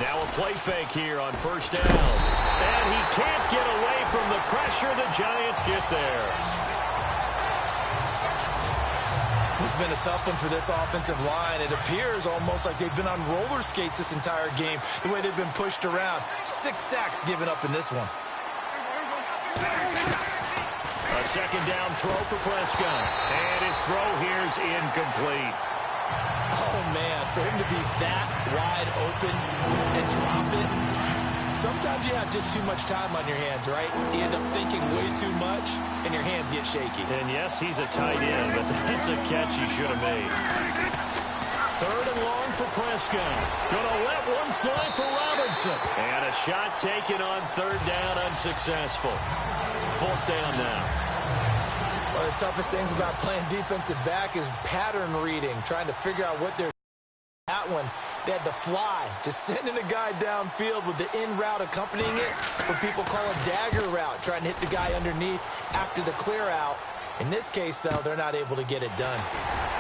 Now a play fake here on first down. And he can't get away from the pressure. The Giants get there. It's been a tough one for this offensive line. It appears almost like they've been on roller skates this entire game, the way they've been pushed around. 6 sacks given up in this one. A second down throw for Prescott. And his throw here's incomplete. Oh, man, for him to be that wide open and drop it. Sometimes you have just too much time on your hands, right? You end up thinking way too much, and your hands get shaky. And yes, he's a tight end, but that's a catch he should have made. Third and long for Prescott. Gonna let one fly for Robinson. And a shot taken on third down, unsuccessful. Fourth down now. One of the toughest things about playing defensive back is pattern reading, trying to figure out what they're doing. That one, they had the fly, just sending a guy downfield with the in route accompanying it, what people call a dagger route, trying to hit the guy underneath after the clear out. In this case, though, they're not able to get it done.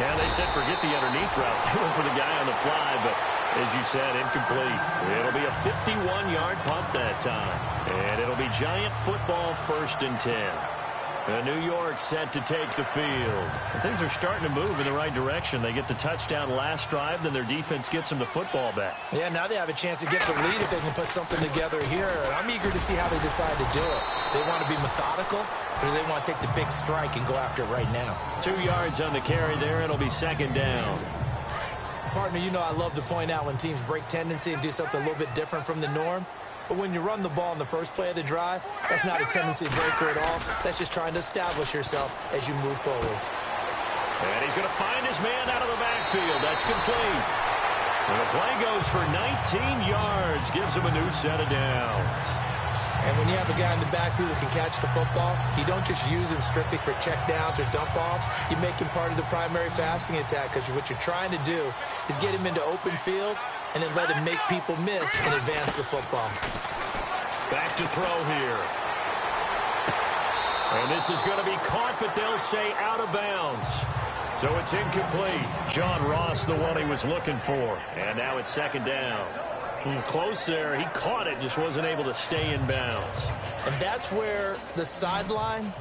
Yeah, they said forget the underneath route. They went for the guy on the fly, but as you said, incomplete. It'll be a 51-yard punt that time. And it'll be Giant football, 1st and 10. New York set to take the field. And things are starting to move in the right direction. They get the touchdown last drive, then their defense gets them the football back. Yeah, now they have a chance to get the lead if they can put something together here. And I'm eager to see how they decide to do it. Do they want to be methodical, or do they want to take the big strike and go after it right now? 2 yards on the carry there. It'll be second down. Partner, you know I love to point out when teams break tendency and do something a little bit different from the norm. But when you run the ball in the first play of the drive, that's not a tendency breaker at all. That's just trying to establish yourself as you move forward. And he's going to find his man out of the backfield. That's complete. And the play goes for 19 yards. Gives him a new set of downs. And when you have a guy in the backfield who can catch the football, you don't just use him strictly for checkdowns or dump-offs. You make him part of the primary passing attack, because what you're trying to do is get him into open field and then let him make people miss and advance the football. Back to throw here. And this is going to be caught, but they'll say out of bounds. So it's incomplete. John Ross, the one he was looking for. And now it's second down. Close there. He caught it, just wasn't able to stay in bounds. And that's where the sideline,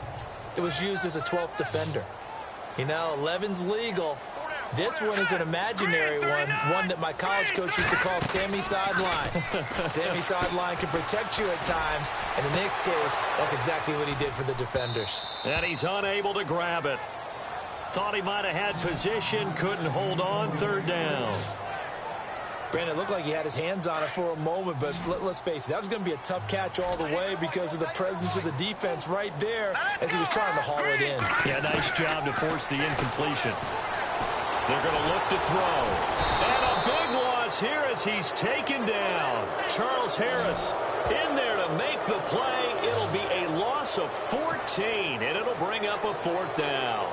it was used as a 12th defender. You know, 11's legal. This one is an imaginary one that my college coach used to call Sammy Sideline. Sammy Sideline can protect you at times, and in this case, that's exactly what he did for the defenders. And he's unable to grab it. Thought he might have had position, couldn't hold on, third down. Brandon, it looked like he had his hands on it for a moment, but let's face it, that was going to be a tough catch all the way because of the presence of the defense right there as he was trying to haul it in. Yeah, nice job to force the incompletion. They're going to look to throw. And a big loss here as he's taken down. Charles Harris in there to make the play. It'll be a loss of 14, and it'll bring up a fourth down.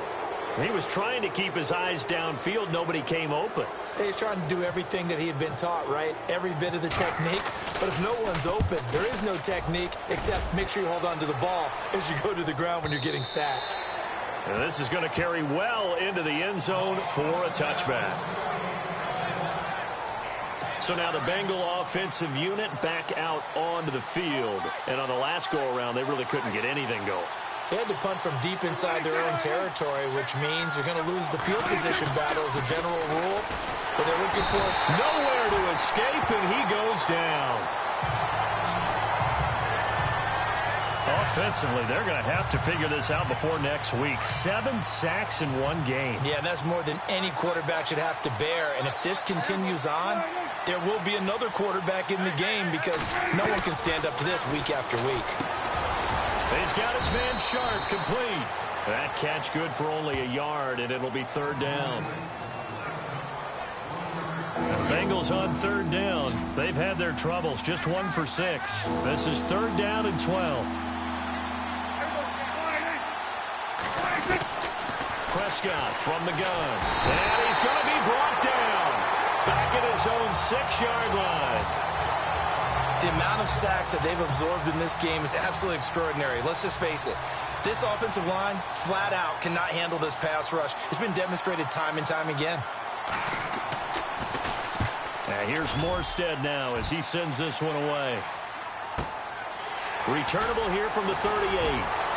He was trying to keep his eyes downfield. Nobody came open. He's trying to do everything that he had been taught, right? Every bit of the technique. But if no one's open, there is no technique except make sure you hold on to the ball as you go to the ground when you're getting sacked. And this is going to carry well into the end zone for a touchback. So now the Bengal offensive unit back out onto the field. And on the last go-around, they really couldn't get anything going. They had to punt from deep inside their own territory, which means they're going to lose the field position battle as a general rule. But they're looking for nowhere to escape, and he goes down. Offensively, they're going to have to figure this out before next week. 7 sacks in one game. Yeah, and that's more than any quarterback should have to bear. And if this continues on, there will be another quarterback in the game because no one can stand up to this week after week. He's got his man sharp, complete. That catch good for only a yard, and it'll be third down. Bengals on third down. They've had their troubles, just 1 for 6. This is third down and 12. Prescott from the gun. And he's going to be brought down. Back at his own 6-yard line. The amount of sacks that they've absorbed in this game is absolutely extraordinary. Let's just face it. This offensive line, flat out, cannot handle this pass rush. It's been demonstrated time and time again. And here's Morstead now as he sends this one away. Returnable here from the 38.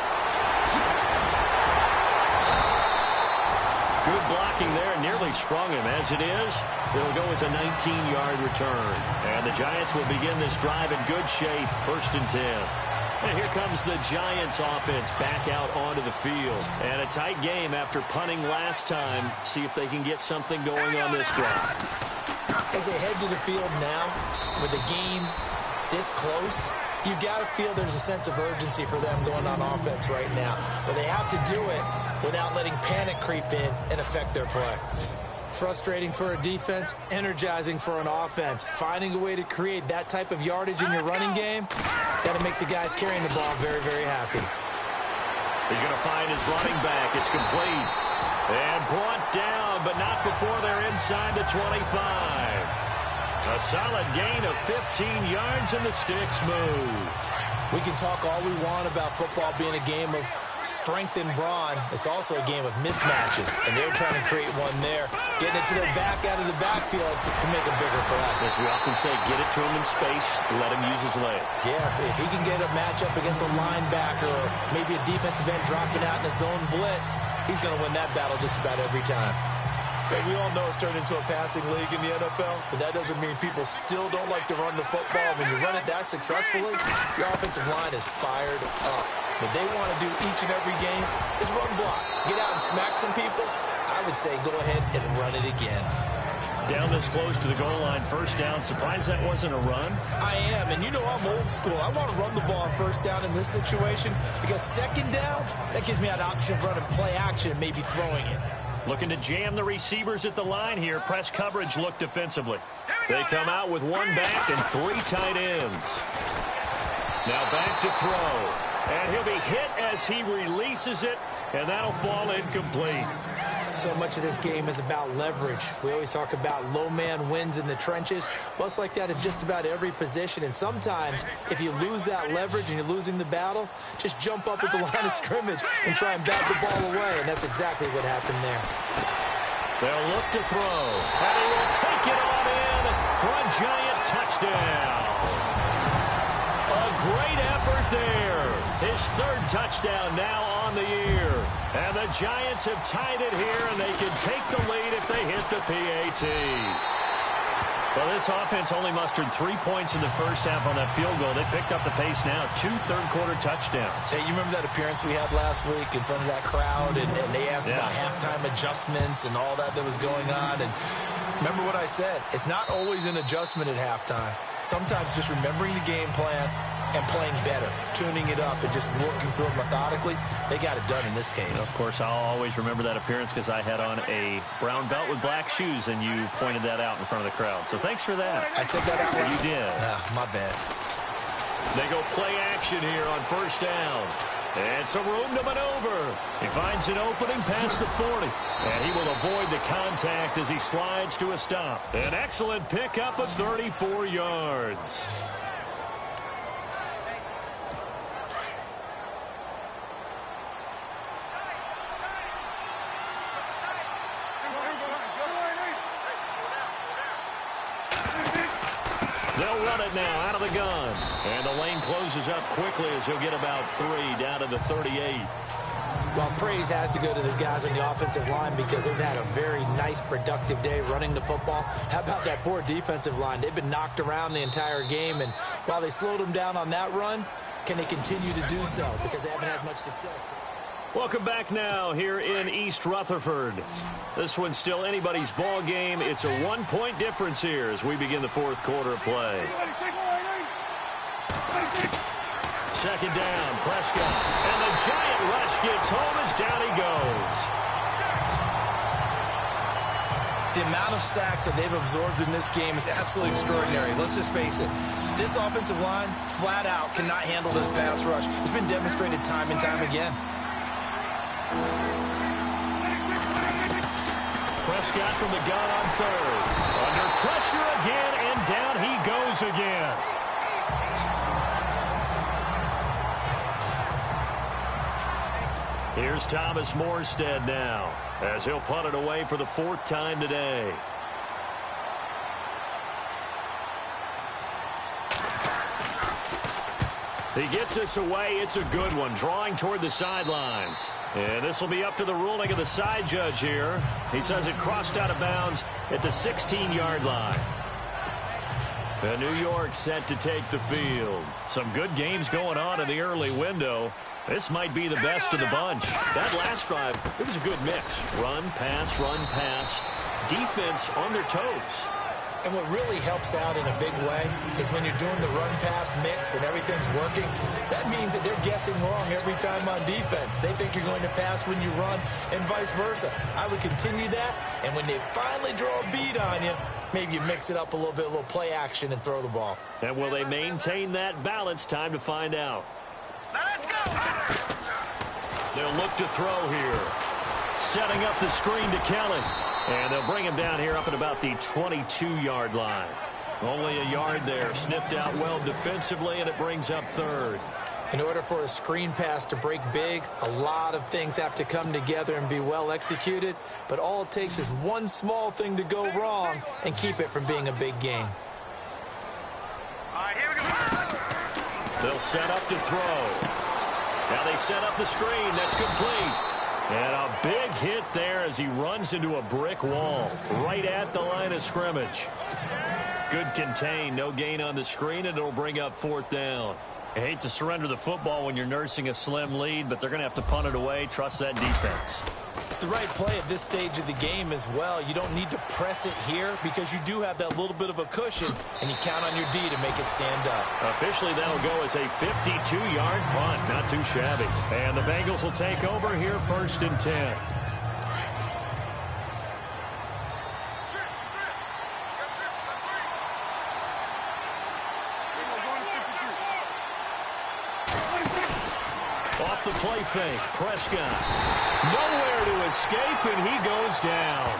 Good blocking there, nearly sprung him. As it is, it'll go as a 19-yard return. And the Giants will begin this drive in good shape, 1st and 10. And here comes the Giants offense back out onto the field. And a tight game after punting last time. See if they can get something going on this drive. As they head to the field now, with the game this close, you've got to feel there's a sense of urgency for them going on offense right now. But they have to do it without letting panic creep in and affect their play. Frustrating for a defense, energizing for an offense. Finding a way to create that type of yardage in your running game, got to make the guys carrying the ball very, very happy. He's going to find his running back. It's complete. And brought down, but not before they're inside the 25. A solid gain of 15 yards, and the sticks move. We can talk all we want about football being a game of strength and brawn. It's also a game of mismatches, and they're trying to create one there, getting it to their back out of the backfield to make a bigger play. As we often say, get it to him in space, let him use his leg. Yeah, if he can get a matchup against a linebacker or maybe a defensive end dropping out in a zone blitz, he's going to win that battle just about every time. And we all know it's turned into a passing league in the NFL, but that doesn't mean people still don't like to run the football. When you run it that successfully, your offensive line is fired up. What they want to do each and every game is run block. Get out and smack some people. I would say go ahead and run it again. Down this close to the goal line, 1st down. Surprised that wasn't a run? I am, and you know I'm old school. I want to run the ball on 1st down in this situation because 2nd down, that gives me an option of running play action and maybe throwing it. Looking to jam the receivers at the line here. Press coverage look defensively. They come out with 1 back and 3 tight ends. Now back to throw. And he'll be hit as he releases it, and that'll fall incomplete. So much of this game is about leverage. We always talk about low man wins in the trenches. Well, it's like that at just about every position. And sometimes, if you lose that leverage and you're losing the battle, just jump up at the line of scrimmage and try and bat the ball away. And that's exactly what happened there. They'll look to throw. And he will take it on in for a Giant touchdown. A great effort there. His 3rd touchdown now on the year. And the Giants have tied it here, and they can take the lead if they hit the PAT. Well, this offense only mustered 3 points in the 1st half on that field goal. They picked up the pace now. 2 third-quarter touchdowns. Hey, you remember that appearance we had last week in front of that crowd, and they asked about halftime adjustments and all that was going on. And remember what I said. It's not always an adjustment at halftime. Sometimes just remembering the game plan and playing better, tuning it up and just working through it methodically. They got it done in this case. And of course, I'll always remember that appearance because I had on a brown belt with black shoes, and you pointed that out in front of the crowd. So thanks for that. I said that out loud. You did. My bad. They go play action here on 1st down. And some room to maneuver. He finds an opening past the 40. And he will avoid the contact as he slides to a stop. An excellent pickup of 34 yards. They'll run it now out of the gun. And the lane closes up quickly as he'll get about 3 down to the 38. Well, praise has to go to the guys on the offensive line because they've had a very nice, productive day running the football. How about that poor defensive line? They've been knocked around the entire game, and while they slowed them down on that run, can they continue to do so? Because they haven't had much success. Welcome back now here in East Rutherford. This one's still anybody's ball game. It's a 1-point difference here as we begin the 4th quarter of play. 2nd down, Prescott. And the Giant rush gets home as down he goes. The amount of sacks that they've absorbed in this game is absolutely extraordinary. Let's just face it. This offensive line, flat out, cannot handle this pass rush. It's been demonstrated time and time again. Prescott from the gun on 3rd. Under pressure again, and down he goes again. Here's Thomas Morstead now, as he'll punt it away for the 4th time today. He gets this away. It's a good one, drawing toward the sidelines. And this will be up to the ruling of the side judge here. He says it crossed out of bounds at the 16-yard line. And New York set to take the field. Some good games going on in the early window. This might be the best of the bunch. That last drive, it was a good mix. Run, pass, defense on their toes. And what really helps out in a big way is when you're doing the run-pass mix and everything's working, that means that they're guessing wrong every time on defense. They think you're going to pass when you run and vice versa. I would continue that, and when they finally draw a beat on you, maybe you mix it up a little play action and throw the ball. And will they maintain that balance? Time to find out. Let's go! They'll look to throw here. Setting up the screen to Kelly. And they'll bring him down here up at about the 22-yard line. Only a yard there. Sniffed out well defensively, and it brings up third. In order for a screen pass to break big, a lot of things have to come together and be well executed. But all it takes is one small thing to go wrong and keep it from being a big game. All right, here we go. They'll set up to throw. Now they set up the screen. That's complete. And a big hit there as he runs into a brick wall right at the line of scrimmage. Good contain, no gain on the screen, and it'll bring up fourth down. I hate to surrender the football when you're nursing a slim lead, but they're going to have to punt it away. Trust that defense. It's the right play at this stage of the game as well. You don't need to press it here because you do have that little bit of a cushion, and you count on your D to make it stand up. Officially, that'll go as a 52-yard punt. Not too shabby. And the Bengals will take over here, 1st and 10. Off the play fake, Prescott. Nowhere to escape, and he goes down.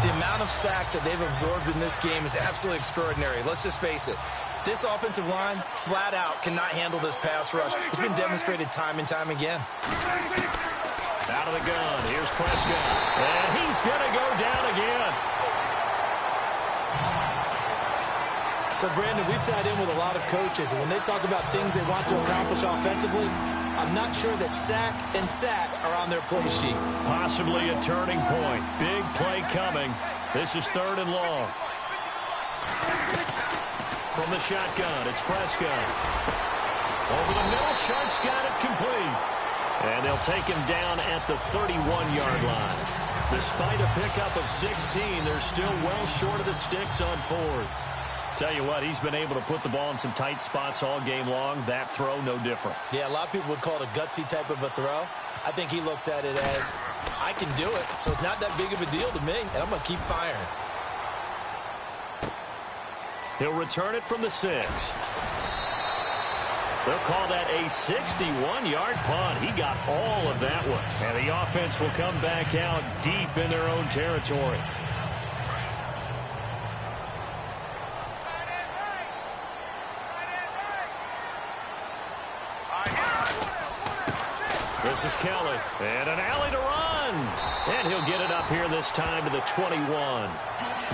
The amount of sacks that they've absorbed in this game is absolutely extraordinary. Let's just face it. This offensive line, flat out, cannot handle this pass rush. It's been demonstrated time and time again. Out of the gun, here's Prescott. And he's going to go down again. So, Brandon, we've sat in with a lot of coaches, and when they talk about things they want to accomplish offensively, I'm not sure that sack and sack are on their play sheet. Possibly a turning point. Big play coming. This is 3rd and long. From the shotgun, it's Prescott. Over the middle, Sharp's got it complete. And they'll take him down at the 31-yard line. Despite a pickup of 16, they're still well short of the sticks on 4th. Tell you what, he's been able to put the ball in some tight spots all game long. That throw, no different. Yeah, a lot of people would call it a gutsy type of a throw. I think he looks at it as, I can do it, so it's not that big of a deal to me, and I'm going to keep firing. He'll return it from the 6. They'll call that a 61-yard punt. He got all of that one. And the offense will come back out deep in their own territory. This is Kelly, and an alley to run. And he'll get it up here this time to the 21.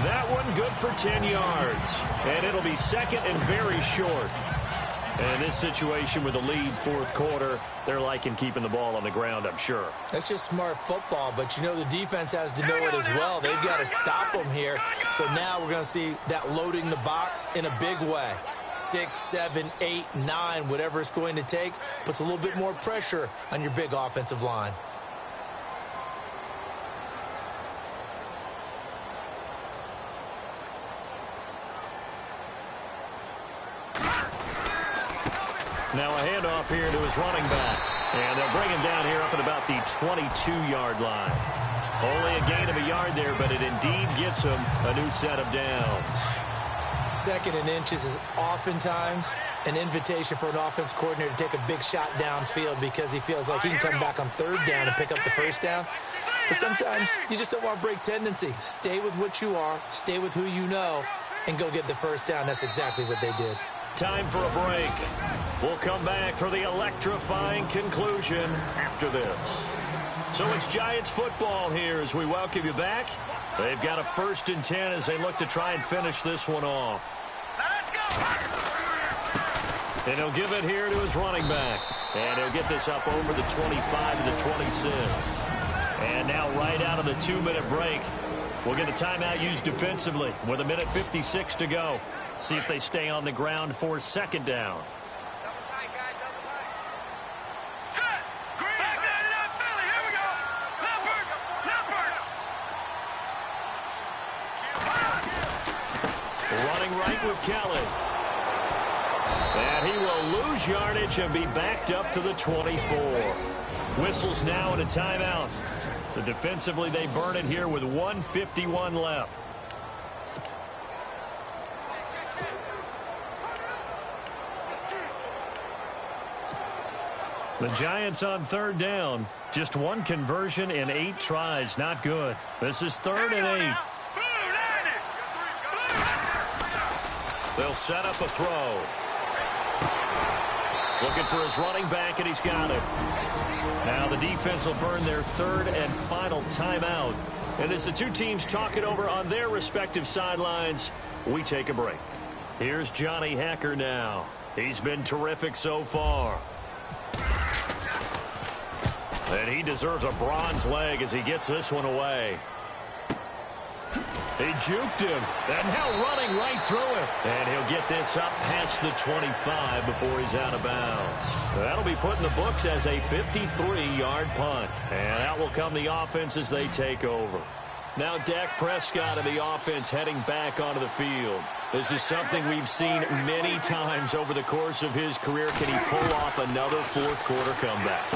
That one good for 10 yards. And it'll be 2nd and very short. And this situation with a lead 4th quarter, they're liking keeping the ball on the ground, I'm sure. That's just smart football, but you know the defense has to know it as well. They've got to stop them here. So now we're going to see that loading the box in a big way. 6, 7, 8, 9, whatever it's going to take, puts a little bit more pressure on your big offensive line. Now a handoff here to his running back. And they'll bring him down here up at about the 22-yard line. Only a gain of a yard there, but it indeed gets him a new set of downs. 2nd and inches is oftentimes an invitation for an offense coordinator to take a big shot downfield because he feels like he can come back on 3rd down and pick up the 1st down. But sometimes you just don't want to break tendency. Stay with what you are, stay with who you know, and go get the 1st down. That's exactly what they did. Time for a break. We'll come back for the electrifying conclusion after this. So it's Giants football here as we welcome you back. They've got a 1st and 10 as they look to try and finish this one off. And he'll give it here to his running back. And he'll get this up over the 25 to the 26. And now right out of the 2-minute break, we'll get a timeout used defensively with 1:56 to go. See if they stay on the ground for second down. Running right with Kelly. And he will lose yardage and be backed up to the 24. Whistles now and a timeout. So defensively, they burn it here with 1:51 left. The Giants on third down. Just one conversion in 8 tries. Not good. This is 3rd and 8. They'll set up a throw. Looking for his running back, and he's got it. Now the defense will burn their 3rd and final timeout. And as the two teams talk it over on their respective sidelines, we take a break. Here's Johnny Hacker now. He's been terrific so far. And he deserves a bronze leg as he gets this one away. He juked him, and now running right through him. And he'll get this up past the 25 before he's out of bounds. That'll be put in the books as a 53-yard punt. And that will come the offense as they take over. Now Dak Prescott of the offense heading back onto the field. This is something we've seen many times over the course of his career. Can he pull off another fourth-quarter comeback?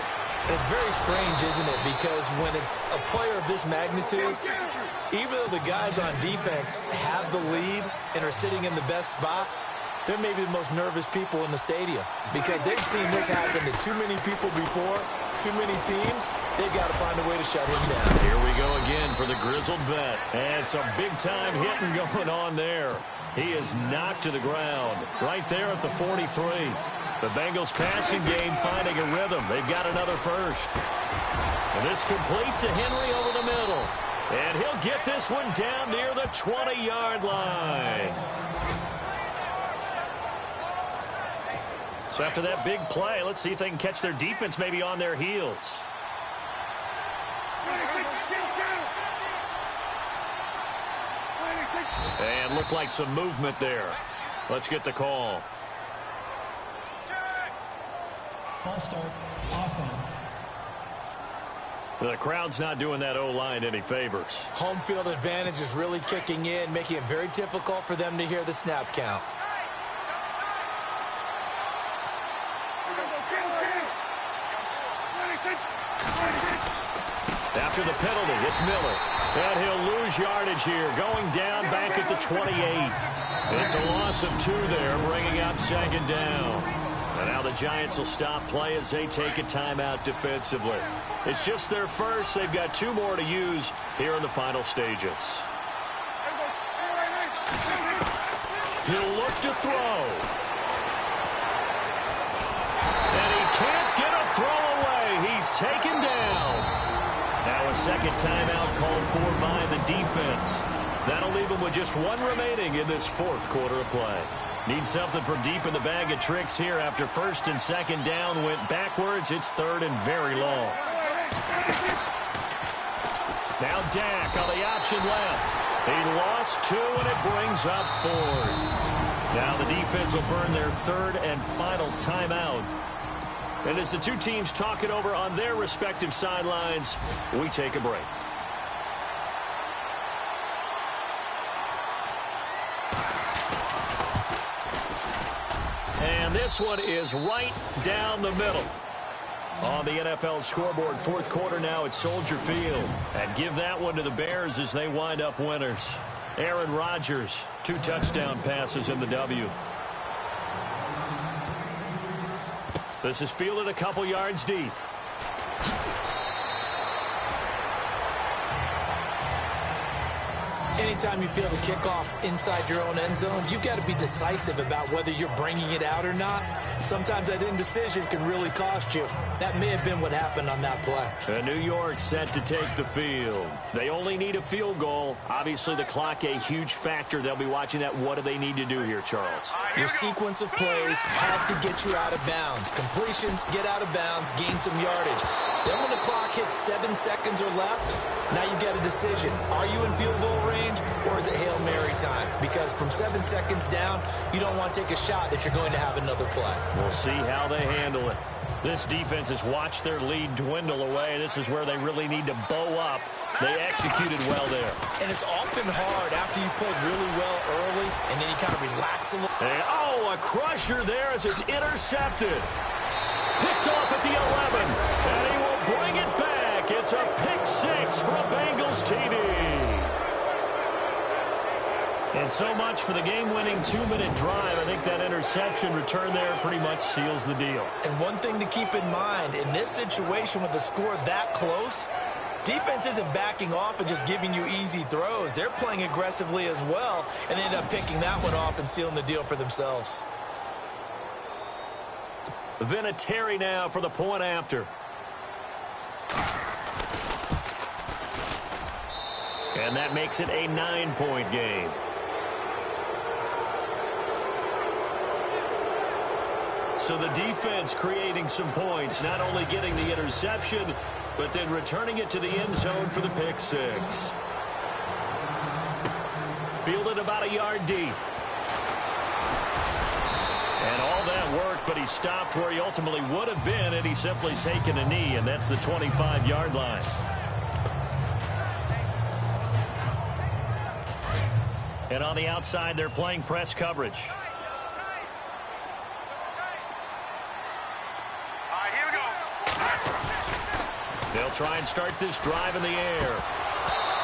It's very strange, isn't it? Because when it's a player of this magnitude, even though the guys on defense have the lead and are sitting in the best spot, they're maybe the most nervous people in the stadium because they've seen this happen to too many people before, too many teams. They've got to find a way to shut him down. Here we go again for the grizzled vet. And some big-time hitting going on there. He is knocked to the ground right there at the 43. The Bengals passing game finding a rhythm. They've got another first. And this complete to Henry over the middle. And he'll get this one down near the 20-yard line. So after that big play, let's see if they can catch their defense maybe on their heels. And looked like some movement there. Let's get the call. False start, offense. The crowd's not doing that O-line any favors. Home field advantage is really kicking in, making it very difficult for them to hear the snap count. After the penalty, it's Miller. And he'll lose yardage here, going down back at the 28. It's a loss of 2 there, bringing up second down. And now the Giants will stop play as they take a timeout defensively. It's just their first. They've got 2 more to use here in the final stages. He'll look to throw. And he can't get a throw away. He's taken down. Now a second timeout called for by the defense. That'll leave him with just 1 remaining in this 4th quarter of play. Need something from deep in the bag of tricks here after first and second down went backwards. It's 3rd and very long. Now Dak on the option left. He lost 2 and it brings up 4th. Now the defense will burn their 3rd and final timeout. And as the two teams talk it over on their respective sidelines, we take a break. And this one is right down the middle. On the NFL scoreboard, 4th quarter now at Soldier Field. And give that one to the Bears as they wind up winners. Aaron Rodgers, 2 touchdown passes in the W. This is fielded a couple yards deep. Anytime you feel the kickoff inside your own end zone, you've got to be decisive about whether you're bringing it out or not. Sometimes that indecision can really cost you. That may have been what happened on that play. New York set to take the field. They only need a field goal. Obviously, the clock a huge factor. They'll be watching that. What do they need to do here, Charles? Your sequence of plays has to get you out of bounds. Completions, get out of bounds, gain some yardage. Then when the clock hits 7 seconds or left, now you get a decision. Are you in field goal range, or is it Hail Mary time? Because from 7 seconds down, you don't want to take a shot that you're going to have another play. We'll see how they handle it. This defense has watched their lead dwindle away. This is where they really need to bow up. They executed well there. And it's often hard after you've played really well early, and then you kind of relax a little. And, oh, a crusher there as it's intercepted. Picked off at the 11, and he will bring it back. It's a pick six from Bengals TD. And so much for the game-winning 2-minute drive. I think that interception return there pretty much seals the deal. And one thing to keep in mind, in this situation with the score that close, defense isn't backing off and just giving you easy throws. They're playing aggressively as well, and they end up picking that one off and sealing the deal for themselves. Vinatieri now for the point after. And that makes it a 9-point game. So the defense creating some points, not only getting the interception, but then returning it to the end zone for the pick six. Fielded about a yard deep. And all that work, but he stopped where he ultimately would have been had he simply taken a knee, and that's the 25-yard line. And on the outside, they're playing press coverage. They'll try and start this drive in the air.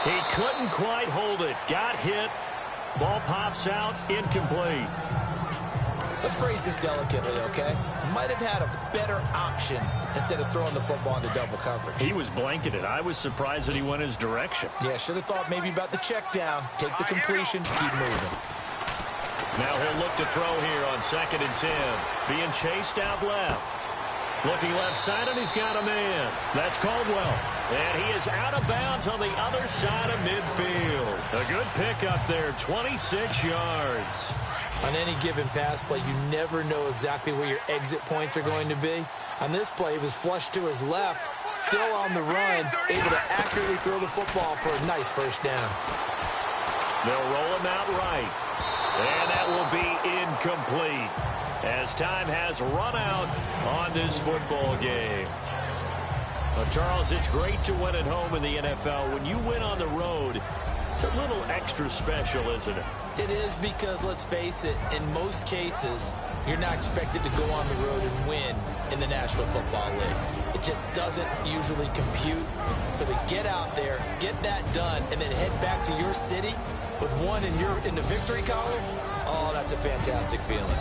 He couldn't quite hold it. Got hit. Ball pops out. Incomplete. Let's phrase this delicately, okay? Might have had a better option instead of throwing the football into double coverage. He was blanketed. I was surprised that he went his direction. Yeah, should have thought maybe about the check down. Take the completion, keep moving. Now he'll look to throw here on 2nd and 10. Being chased out left. Looking left side, and he's got a man. That's Caldwell. And he is out of bounds on the other side of midfield. A good pickup there, 26 yards. On any given pass play, you never know exactly where your exit points are going to be. On this play, he was flushed to his left, still on the run, able to accurately throw the football for a nice first down. They'll roll him out right. And that will be incomplete, as time has run out on this football game. Charles, it's great to win at home in the NFL. When you win on the road, it's a little extra special, isn't it? It is, because, let's face it, in most cases, you're not expected to go on the road and win in the National Football League. It just doesn't usually compute. So to get out there, get that done, and then head back to your city with one in the victory column, oh, that's a fantastic feeling.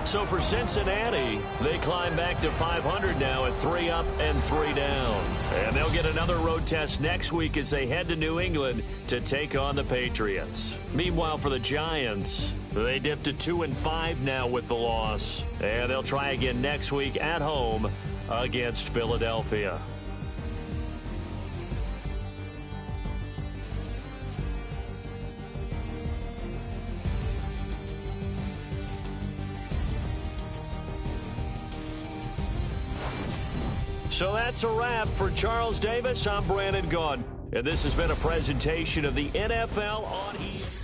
So for Cincinnati, they climb back to 500 now at 3 up and 3 down. And they'll get another road test next week as they head to New England to take on the Patriots. Meanwhile, for the Giants, they dipped to 2-5 now with the loss. And they'll try again next week at home against Philadelphia. So that's a wrap for Charles Davis. I'm Brandon Gaudin, and this has been a presentation of the NFL on ESPN.